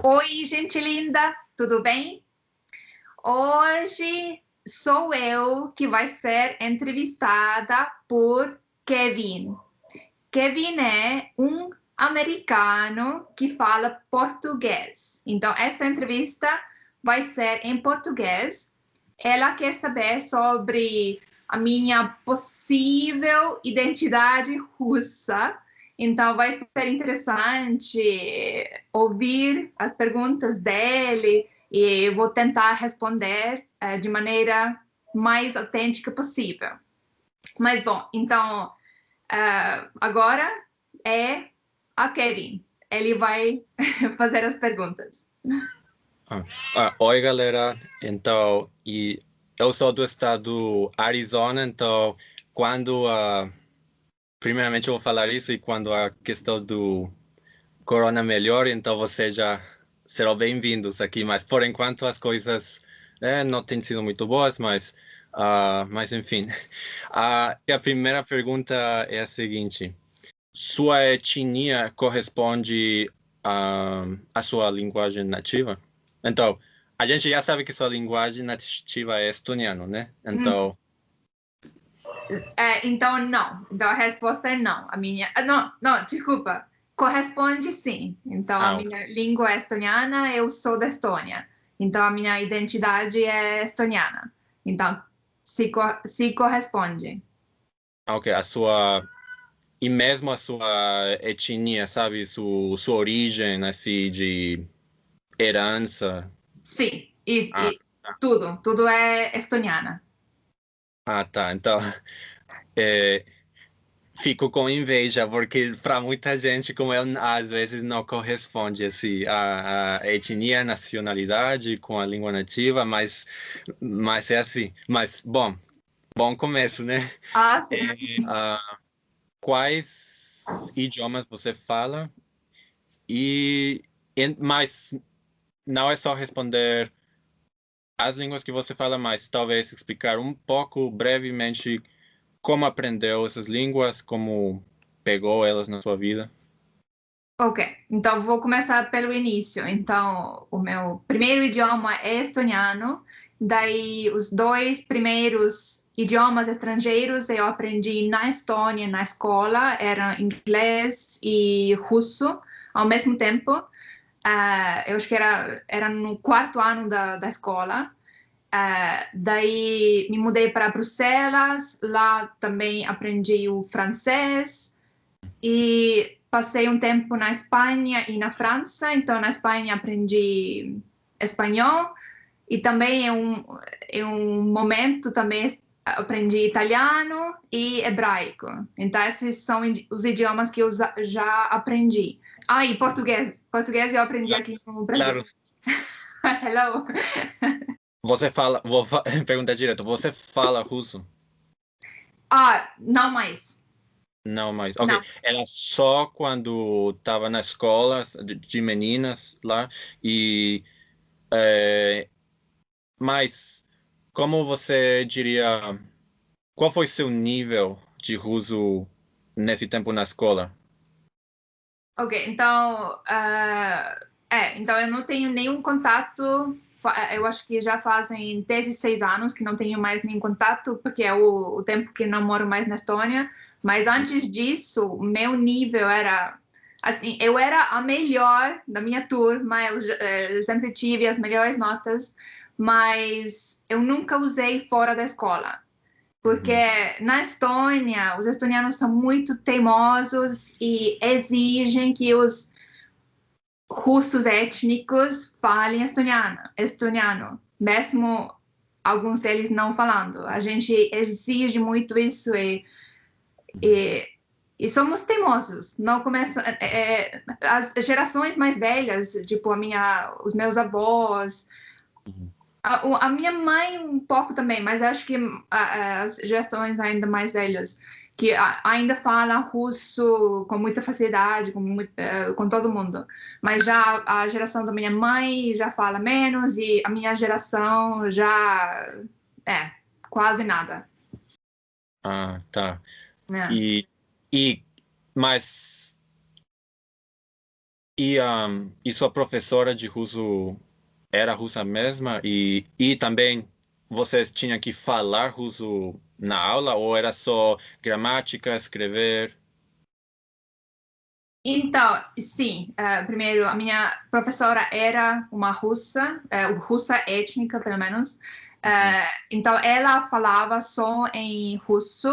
Oi, gente linda, tudo bem? Hoje sou eu que vai ser entrevistada por Kevin. Kevin é um americano que fala português. Então, essa entrevista vai ser em português. Ela quer saber sobre a minha possível identidade russa. Então, vai ser interessante ouvir as perguntas dele e vou tentar responder de maneira mais autêntica possível. Mas, bom, então, agora é a Kevin. Ele vai fazer as perguntas. Oi, galera. Então, eu sou do estado Arizona, então, quando, primeiramente eu vou falar isso, e quando a questão do corona melhor, então vocês já serão bem-vindos aqui, mas por enquanto as coisas não têm sido muito boas, mas enfim. E a primeira pergunta é a seguinte: sua etnia corresponde à sua linguagem nativa? Então, a gente já sabe que sua linguagem nativa é estoniano, né? Então, Então, não. Então, a resposta é não. A minha. Não, desculpa. Corresponde sim. Então, a ok. minha língua é estoniana, eu sou da Estônia. Então, a minha identidade é estoniana. Então, se corresponde. Ok, e mesmo a sua etnia, sabe? Sua origem, assim, de herança. Sim, Ah, tá. tudo é estoniana. Tá. Então, é, fico com inveja, porque para muita gente, como eu, às vezes não corresponde assim, a etnia, a nacionalidade com a língua nativa, mas é assim. Mas, bom começo, né? Ah, sim. Quais idiomas você fala? Mas não é só responder as línguas que você fala, mas talvez explicar um pouco brevemente como aprendeu essas línguas, como pegou elas na sua vida. Ok, então vou começar pelo início. Então, o meu primeiro idioma é estoniano, daí os dois primeiros idiomas estrangeiros eu aprendi na Estônia, na escola, era inglês e russo ao mesmo tempo. Eu acho que era no quarto ano da escola. Daí me mudei para Bruxelas, lá também aprendi o francês e passei um tempo na Espanha e na França. Então, na Espanha aprendi espanhol e também em um momento também aprendi italiano e hebraico. Então, esses são os idiomas que eu já aprendi. E português. Português eu aprendi aqui no Brasil. Claro. Hello. Você fala, perguntar direto, você fala russo? Não mais. Não, mas, ok. Não. Era só quando estava na escola de meninas lá, e, é, mas como você diria, qual foi seu nível de russo nesse tempo na escola? Ok, então, então eu não tenho nenhum contato. Eu acho que já fazem 16 anos que não tenho mais nenhum contato, porque é o tempo que não moro mais na Estônia. Mas antes disso, o meu nível era assim, eu era a melhor da minha turma, eu sempre tive as melhores notas, mas eu nunca usei fora da escola. Porque Uhum. na Estônia, os estonianos são muito teimosos e exigem que os russos étnicos falem estoniano, mesmo alguns deles não falando. A gente exige muito isso e, e somos teimosos. Não começa, as gerações mais velhas, tipo os meus avós, Uhum. a minha mãe um pouco também, mas acho que as gerações ainda mais velhas, que ainda falam russo com muita facilidade, com todo mundo. Mas já a geração da minha mãe já fala menos e a minha geração já é quase nada, Tá. né? E, e, mas E sua professora de russo era russa mesma? E também vocês tinham que falar russo na aula ou era só gramática, escrever? Então, sim, primeiro, a minha professora era uma russa, russa étnica, pelo menos. Então, ela falava só em russo,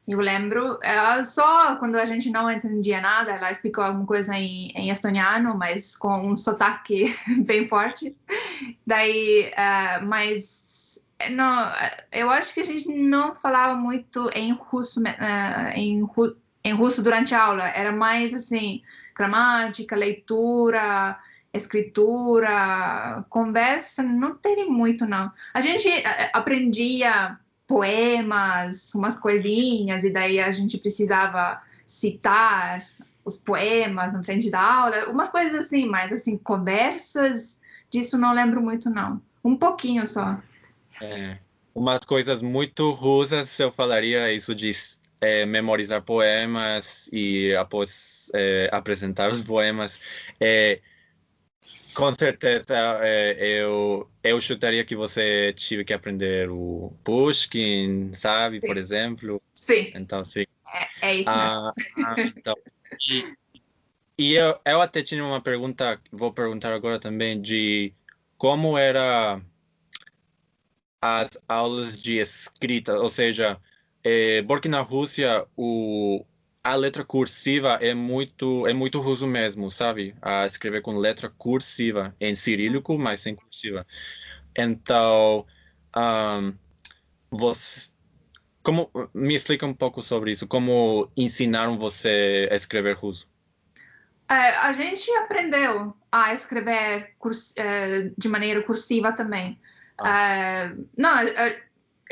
eu lembro. Só quando a gente não entendia nada, ela explicou alguma coisa em estoniano, mas com um sotaque bem forte. Daí, mas não, eu acho que a gente não falava muito em russo, em russo durante a aula. Era mais assim, gramática, leitura, escritura, conversa, não teve muito, não. A gente aprendia poemas, umas coisinhas, e daí a gente precisava citar os poemas na frente da aula, umas coisas assim, mas assim, conversas, disso não lembro muito, não. Um pouquinho só. É, umas coisas muito russas, eu falaria isso de memorizar poemas e após apresentar os poemas. É, com certeza, eu chutaria que você tive que aprender o Pushkin, sabe, por Sim, exemplo. sim, Então, sim. é isso mesmo. Então, e, e eu até tinha uma pergunta, vou perguntar agora também, de como era as aulas de escrita, ou seja, porque na Rússia a letra cursiva é muito russo mesmo, sabe? A escrever com letra cursiva em cirílico, mas sem cursiva. Então, ahn, você, me explica um pouco sobre isso? Como ensinaram você a escrever russo? A gente aprendeu a escrever de maneira cursiva também. Ah, Não,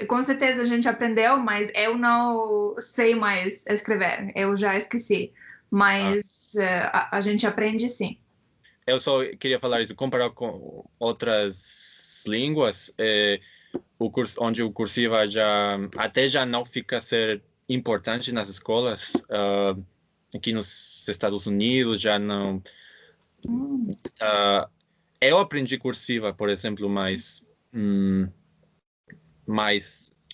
com certeza a gente aprendeu, mas eu não sei mais escrever, eu já esqueci. ah. Mas a gente aprende sim. Eu só queria falar isso, comparar com outras línguas. Onde o cursiva já não fica a ser importante nas escolas. Aqui nos Estados Unidos já não. Hum, ah, eu aprendi cursiva, por exemplo, mas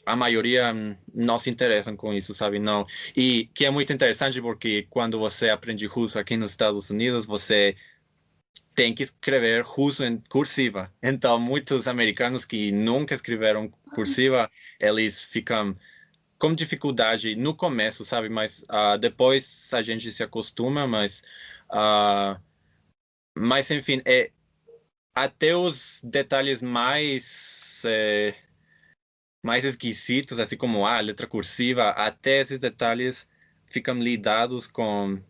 a maioria não se interessam com isso, sabe? Não. E que é muito interessante porque quando você aprende russo aqui nos Estados Unidos, você tem que escrever russo em cursiva. Então, muitos americanos que nunca escreveram cursiva, eles ficam com dificuldade no começo, sabe? Mas depois a gente se acostuma, ah, mas enfim, até os detalhes mais esquisitos, assim como a letra cursiva, até esses detalhes ficam lidados com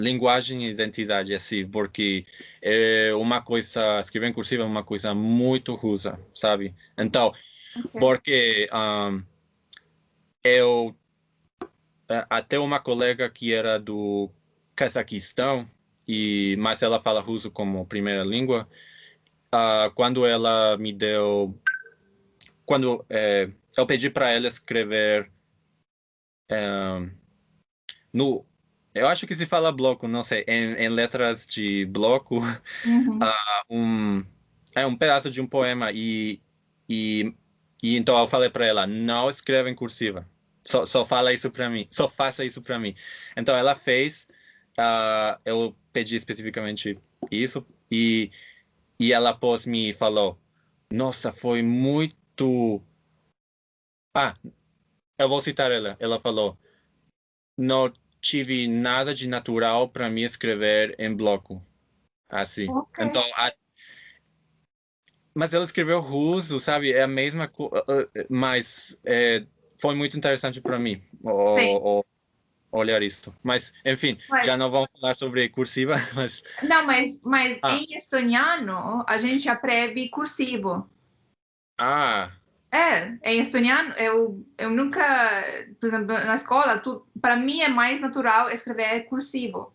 linguagem e identidade, assim, porque uma coisa, escrever em cursiva é uma coisa muito russa, sabe? Então, ok. porque eu até uma colega que era do Cazaquistão mas ela fala russo como primeira língua. Quando ela me deu, quando eu pedi para ela escrever no, eu acho que se fala bloco, não sei, em letras de bloco, Uhum. um um pedaço de um poema e, e então eu falei para ela, não escreva em cursiva. Só fala isso para mim, só faça isso para mim. Então ela fez. Eu pedi especificamente isso e ela após me falou, nossa, foi muito. Ah, eu vou citar ela. Ela falou, não tive nada de natural para me escrever em bloco, assim. Ok. Então, mas ela escreveu russo, sabe? É a mesma coisa, mas foi muito interessante para mim Sim. olhar isso. Mas, enfim, Mas, já não vamos falar sobre cursiva, mas. não, mas Ah, em estoniano a gente aprende cursivo. ah, Em estoniano, eu nunca, por exemplo, na escola, para mim é mais natural escrever cursivo.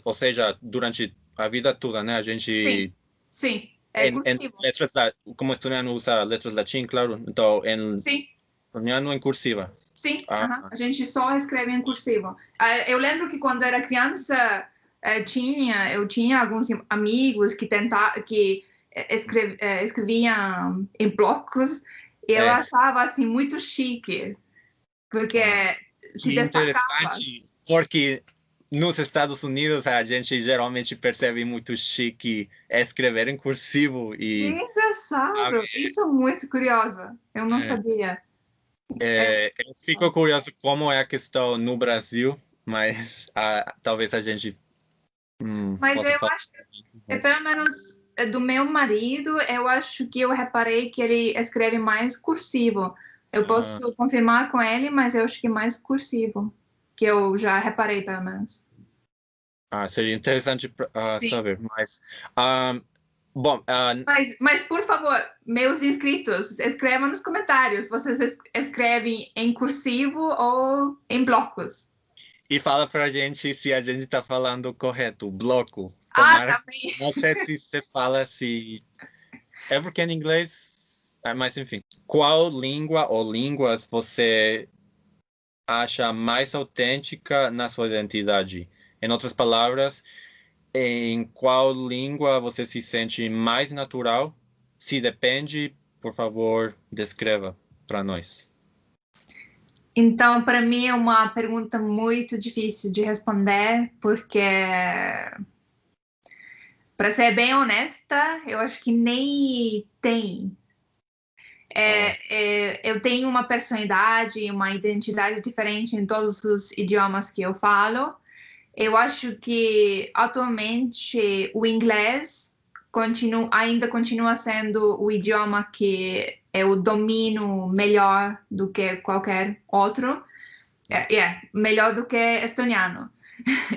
ou seja, durante a vida toda, né? A Sim, gente. sim, é En cursivo. letras, como estoniano usa letras latim, claro. Então, en Sim, estoniano en cursiva. sim, Ah, aham. A gente só escreve em cursivo. Eu lembro que quando era criança, eu tinha alguns amigos que escreviam em blocos, e eu achava assim muito chique, porque se Que destacava. interessante, porque nos Estados Unidos a gente geralmente percebe muito chique escrever em cursivo Que e engraçado! Isso é muito curioso. Eu não sabia. eu fico curioso como é a questão no Brasil, mas talvez a gente Mas possa eu falar. acho, pelo menos do meu marido, eu acho que eu reparei que ele escreve mais cursivo. Eu posso confirmar com ele, mas eu acho que mais cursivo, que eu já reparei, pelo menos. Seria interessante Sim. saber, mas bom, Mas, por favor, meus inscritos, escrevam nos comentários. Vocês escrevem em cursivo ou em blocos? e fala pra gente se a gente tá falando correto, bloco. Tá Tomara, bem. não sei se você fala se é porque em inglês, mas enfim. Qual língua ou línguas você acha mais autêntica na sua identidade? Em outras palavras, em qual língua você se sente mais natural? Se depende, por favor, descreva para nós. Então, para mim é uma pergunta muito difícil de responder, porque, para ser bem honesta, eu acho que nem tem. Eu tenho uma personalidade, uma identidade diferente em todos os idiomas que eu falo. Eu acho que atualmente o inglês ainda continua sendo o idioma que eu domino melhor do que qualquer outro. Melhor do que estoniano.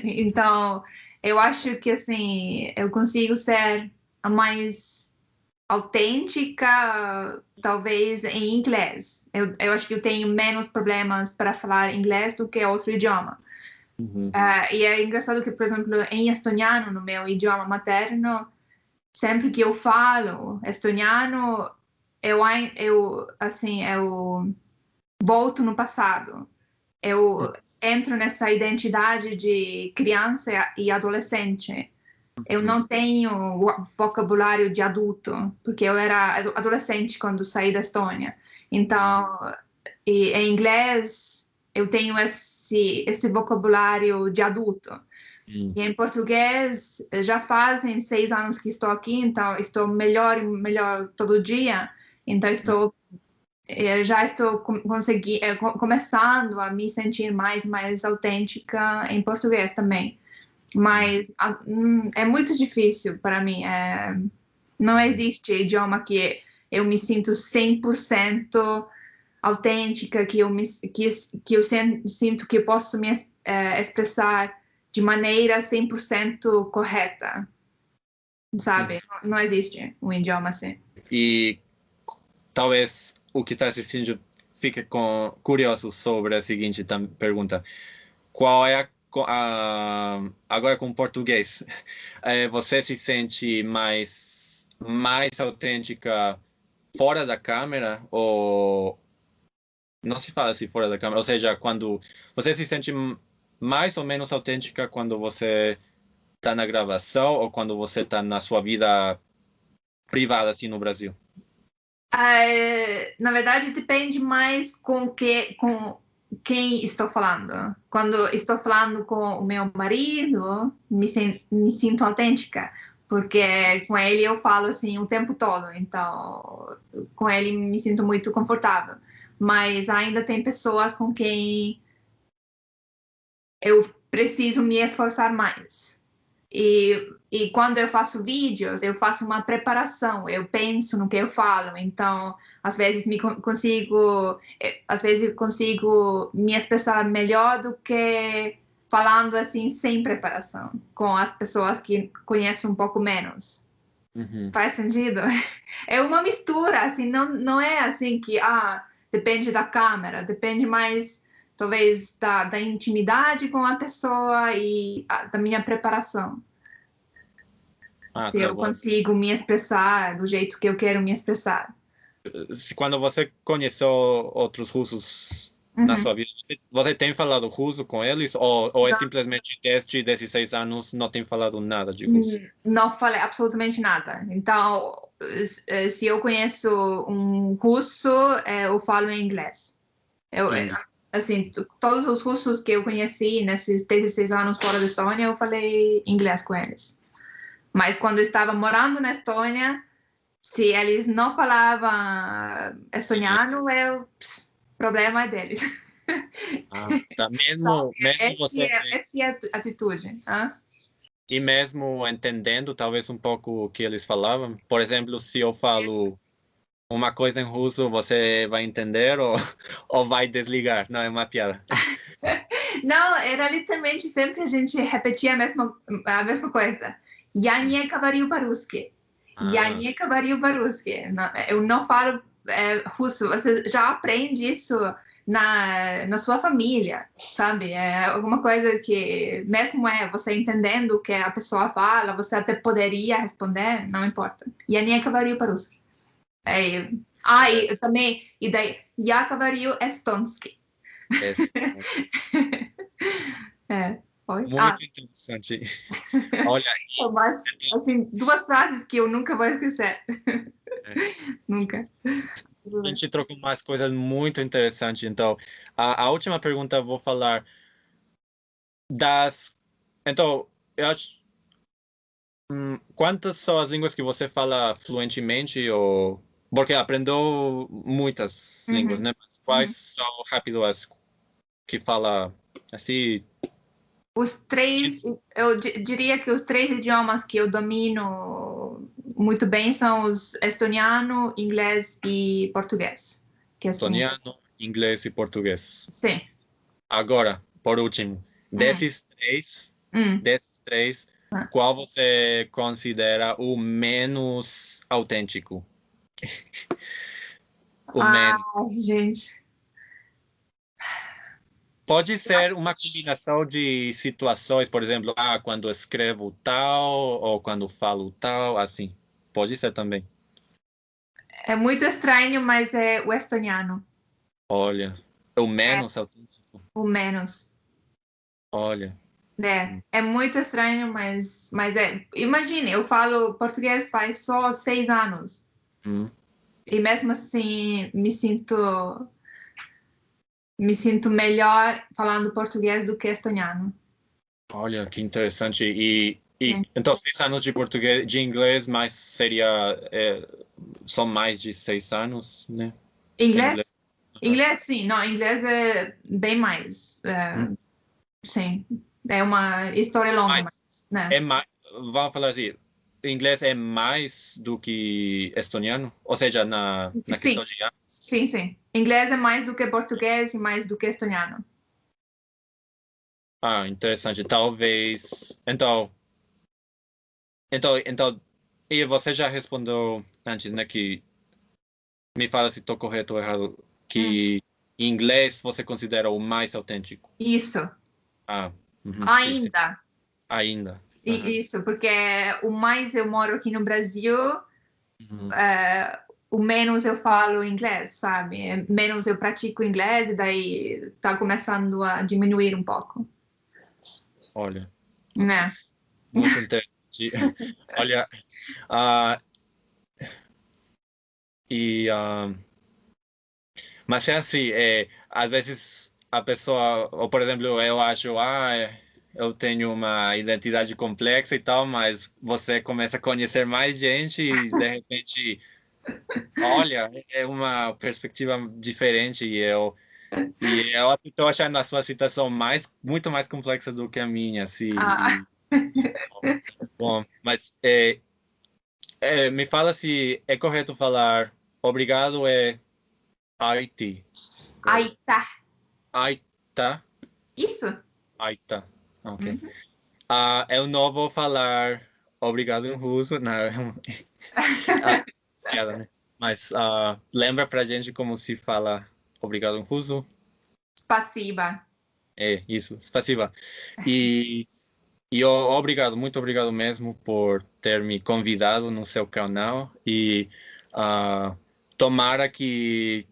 Então, eu acho que assim, eu consigo ser a mais autêntica, talvez em inglês. Eu acho que eu tenho menos problemas para falar inglês do que outro idioma. E é engraçado que, por exemplo, em estoniano, no meu idioma materno, sempre que eu falo estoniano, eu volto no passado. Eu entro nessa identidade de criança e adolescente. Eu não tenho vocabulário de adulto, porque eu era adolescente quando saí da Estônia. Então, em inglês, eu tenho esse vocabulário de adulto. E em português, já fazem 6 anos que estou aqui, então estou melhor e melhor todo dia. Então, já estou começando a me sentir mais autêntica em português também. Mas é muito difícil para mim. Não existe idioma que eu me sinto 100% autêntica, que eu sinto que eu posso me expressar de maneira 100% correta, sabe? Não existe um idioma assim. E talvez o que está assistindo fique curioso sobre a seguinte pergunta. Qual é agora com português, você se sente mais autêntica fora da câmera ou não se fala assim fora da câmera, ou seja, quando você se sente mais ou menos autêntica quando você está na gravação ou quando você está na sua vida privada assim no Brasil? Na verdade, depende mais com quem estou falando. Quando estou falando com o meu marido, me sinto autêntica, porque com ele eu falo assim o tempo todo, então com ele me sinto muito confortável. Mas ainda tem pessoas com quem eu preciso me esforçar mais. E quando eu faço vídeos, eu faço uma preparação, eu penso no que eu falo, então às vezes eu consigo me expressar melhor do que falando assim sem preparação, com as pessoas que conhecem um pouco menos. Faz sentido? É uma mistura, assim, não é assim que depende da câmera, depende mais talvez da intimidade com a pessoa e da minha preparação. Se Tá eu bom. consigo me expressar do jeito que eu quero me expressar. Quando você conheceu outros russos na sua vida? Você tem falado russo com eles? Ou é Não. simplesmente desde 16 anos não tem falado nada de russo? Não falei absolutamente nada. Então, se eu conheço um russo, eu falo em inglês. Assim, todos os russos que eu conheci nesses 16 anos fora da Estônia, eu falei inglês com eles. Mas quando eu estava morando na Estônia, se eles não falavam estoniano, problema é deles. Tá. Mesmo você... Essa é a atitude. E mesmo entendendo talvez um pouco o que eles falavam? Por exemplo, se eu falo uma coisa em russo, você vai entender ou vai desligar? Não, é uma piada. Não, era literalmente sempre a gente repetia a mesma coisa. Я не говорю по-русски. Я не говорю по-русски. Eu não falo russo. Você já aprende isso na sua família, sabe? É alguma coisa que, mesmo você entendendo o que a pessoa fala, você até poderia responder, não importa. Я не говорю по-русски. E também, e daí, я говорю эстонский. Foi. Muito interessante. Olha, mas, assim, 2 frases que eu nunca vou esquecer. Nunca. A gente trocou umas coisas muito interessantes. Então, a última pergunta eu vou falar das... Então, eu acho... Quantas são as línguas que você fala fluentemente? Porque aprendeu muitas línguas, né? Mas quais são rápido as que fala assim? Os 3, eu diria que os 3 idiomas que eu domino muito bem são os estoniano, inglês e português. Que, assim, Estoniano, inglês e português. Sim. Agora, por último, desses três, qual você considera o menos autêntico? Menos. Gente. Pode ser uma combinação de situações, por exemplo, quando escrevo tal, ou quando falo tal, assim. Pode ser também. É muito estranho, mas é o estoniano. Olha, o menos autêntico. O menos. Olha. É muito estranho, mas Imagine, eu falo português faz só 6 anos. E mesmo assim, me sinto melhor falando português do que estoniano. Olha, que interessante. E então, 6 anos de português, de inglês, mas são mais de 6 anos, né? Inglês? Inglês, sim. Não, inglês é bem mais. Sim. É uma história longa, mas né? Vamos falar assim, inglês é mais do que estoniano? Ou seja, na questão de anos? Sim, sim. Inglês é mais do que português e mais do que estoniano. Interessante. Talvez... Então, e você já respondeu antes, né, que me fala se estou correto ou errado, que inglês você considera o mais autêntico. Isso. Ainda. Sim. Ainda. Isso, porque o mais eu moro aqui no Brasil, o menos eu falo inglês, sabe? Menos eu pratico inglês e daí tá começando a diminuir um pouco. Olha. Né? Muito interessante. Olha, mas é assim, às vezes a pessoa, ou por exemplo, eu acho, eu tenho uma identidade complexa e tal, mas você começa a conhecer mais gente e de repente, olha, é uma perspectiva diferente e eu estou achando a sua situação muito mais complexa do que a minha, assim. Bom, mas me fala se é correto falar obrigado Aiti. Aita. Aita. Isso. Aita. Ok. Eu não vou falar obrigado em russo, não. Mas lembra pra gente como se fala obrigado em russo? Spasiba. Isso, spasiba. E obrigado, muito obrigado mesmo por ter me convidado no seu canal e tomara que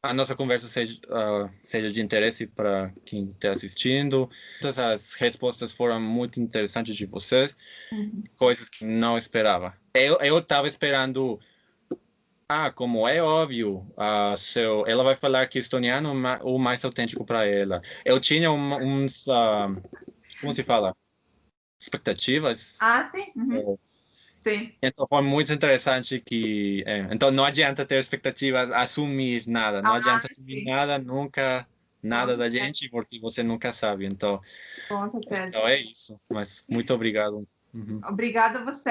a nossa conversa seja de interesse para quem está assistindo. Todas as respostas foram muito interessantes de você, coisas que não esperava. Eu estava esperando, como é óbvio, ela vai falar que estoniano é o mais autêntico para ela. Eu tinha uns, como se fala? Expectativas. Sim. Uhum. Sim. Então foi muito interessante que... então não adianta ter expectativas, assumir nada. Não adianta assumir nada, nunca, nada da gente, porque você nunca sabe. Então, Com certeza. então é isso. Mas muito obrigado. Obrigada a você.